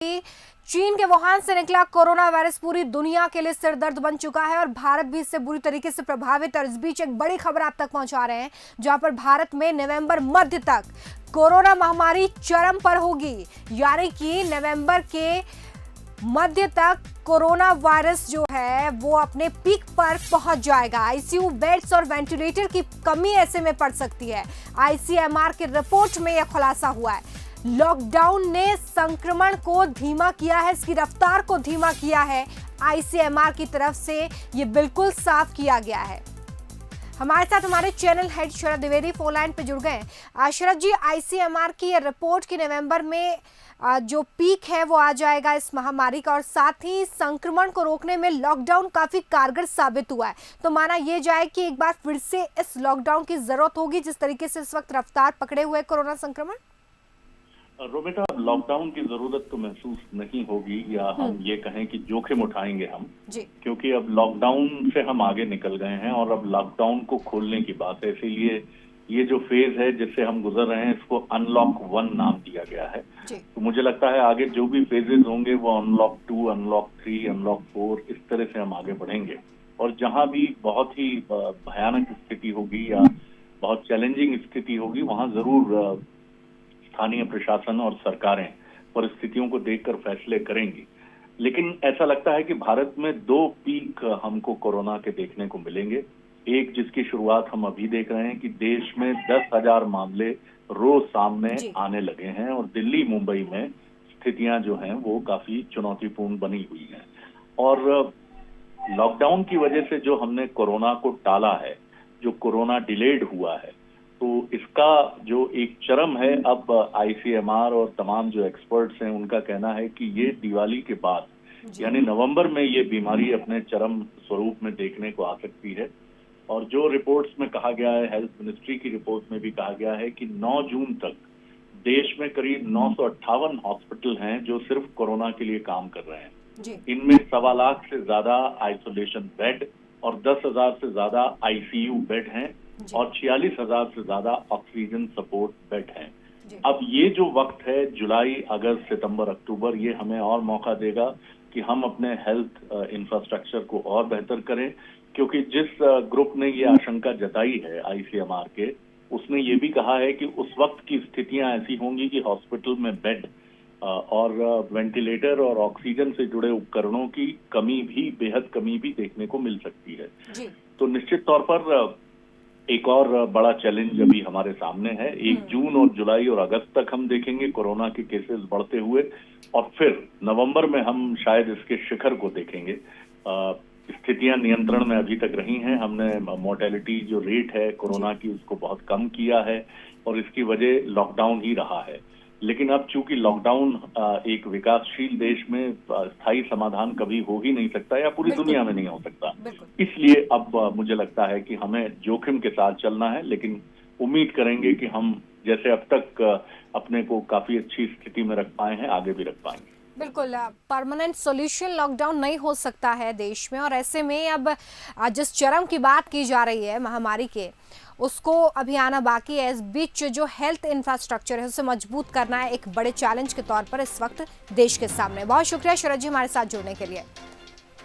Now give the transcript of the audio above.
चीन के वुहान से निकला कोरोना वायरस पूरी दुनिया के लिए सिरदर्द बन चुका है और भारत भी इससे बुरी तरीके से प्रभावित है। और इस बीच एक बड़ी खबर आप तक पहुंचा रहे हैं, जहां पर भारत में नवंबर मध्य तक कोरोना महामारी चरम पर होगी। यानी कि नवंबर के मध्य तक कोरोना वायरस जो है वो अपने पीक पर पहुंच जाएगा। आईसीयू बेड्स और वेंटिलेटर की कमी ऐसे में पड़ सकती है। आईसीएमआर की रिपोर्ट में यह खुलासा हुआ है। लॉकडाउन ने संक्रमण को धीमा किया है, इसकी रफ्तार को धीमा किया है। आईसीएमआर की तरफ से ये बिल्कुल साफ किया गया है। हमारे साथ हमारे चैनल हेड शरद द्विवेदी फोन लाइन पे जुड़ गए। शरद जी, आईसीएमआर की ये रिपोर्ट की नवंबर में जो पीक है वो आ जाएगा इस महामारी का, और साथ ही संक्रमण को रोकने में लॉकडाउन काफी कारगर साबित हुआ है। तो माना यह जाए कि एक बार फिर से इस लॉकडाउन की जरूरत होगी, जिस तरीके से इस वक्त रफ्तार पकड़े हुए कोरोना संक्रमण। रोमिता, लॉकडाउन की जरूरत तो महसूस नहीं होगी, या हम ये कहें कि जोखिम उठाएंगे हम जी। क्योंकि अब लॉकडाउन से हम आगे निकल गए हैं और अब लॉकडाउन को खोलने की बात है। इसीलिए ये जो फेज है जिससे हम गुजर रहे हैं, इसको अनलॉक 1 नाम दिया गया है। तो मुझे लगता है आगे जो भी फेजेस होंगे वो अनलॉक 2, अनलॉक 3, अनलॉक 4, इस तरह से हम आगे बढ़ेंगे। और जहां भी बहुत ही भयानक स्थिति होगी या बहुत चैलेंजिंग स्थिति होगी, वहां जरूर स्थानीय प्रशासन और सरकारें परिस्थितियों को देखकर फैसले करेंगी। लेकिन ऐसा लगता है कि भारत में 2 पीक हमको कोरोना के देखने को मिलेंगे। एक जिसकी शुरुआत हम अभी देख रहे हैं कि देश में 10,000 मामले रोज सामने आने लगे हैं और दिल्ली मुंबई में स्थितियां जो हैं वो काफी चुनौतीपूर्ण बनी हुई हैं। और लॉकडाउन की वजह से जो हमने कोरोना को टाला है, जो कोरोना डिलेड हुआ है, तो इसका जो एक चरम है, अब आईसीएमआर और तमाम जो एक्सपर्ट्स हैं उनका कहना है कि ये दिवाली के बाद यानी नवंबर में ये बीमारी अपने चरम स्वरूप में देखने को आ सकती है। और जो रिपोर्ट्स में कहा गया है, हेल्थ मिनिस्ट्री की रिपोर्ट में भी कहा गया है कि 9 जून तक देश में करीब 958 हॉस्पिटल हैं जो सिर्फ कोरोना के लिए काम कर रहे हैं। इनमें 1.25 लाख से ज्यादा आइसोलेशन बेड और 10,000 से ज्यादा आईसीयू बेड हैं और 46,000 से ज्यादा ऑक्सीजन सपोर्ट बेड हैं। अब ये जो वक्त है, जुलाई, अगस्त, सितंबर, अक्टूबर, ये हमें और मौका देगा कि हम अपने हेल्थ इंफ्रास्ट्रक्चर को और बेहतर करें, क्योंकि जिस ग्रुप ने ये आशंका जताई है आईसीएमआर के, उसने ये भी कहा है कि उस वक्त की स्थितियां ऐसी होंगी कि हॉस्पिटल में बेड और वेंटिलेटर और ऑक्सीजन से जुड़े उपकरणों की कमी भी, बेहद कमी भी देखने को मिल सकती है। तो निश्चित तौर पर एक और बड़ा चैलेंज अभी हमारे सामने है। 1 जून और जुलाई और अगस्त तक हम देखेंगे कोरोना के केसेस बढ़ते हुए, और फिर नवंबर में हम शायद इसके शिखर को देखेंगे। स्थितियां नियंत्रण में अभी तक रही हैं। हमने मोर्टेलिटी जो रेट है कोरोना की, उसको बहुत कम किया है और इसकी वजह लॉकडाउन ही रहा है। लेकिन अब चूंकि लॉकडाउन एक विकासशील देश में स्थायी समाधान कभी हो ही नहीं सकता, या पूरी दुनिया में नहीं हो सकता, इसलिए अब मुझे लगता है कि हमें जोखिम के साथ चलना है, लेकिन उम्मीद करेंगे कि हम जैसे अब तक अपने को काफी अच्छी स्थिति में रख पाए हैं, आगे भी रख पाएंगे। बिल्कुल, परमानेंट सॉल्यूशन लॉकडाउन नहीं हो सकता है देश में, और ऐसे में अब जिस चरम की बात की जा रही है महामारी के, उसको अभी आना बाकी है। इस बीच जो हेल्थ इंफ्रास्ट्रक्चर है उसे मजबूत करना है एक बड़े चैलेंज के तौर पर इस वक्त देश के सामने। बहुत शुक्रिया शरद जी हमारे साथ जुड़ने के लिए।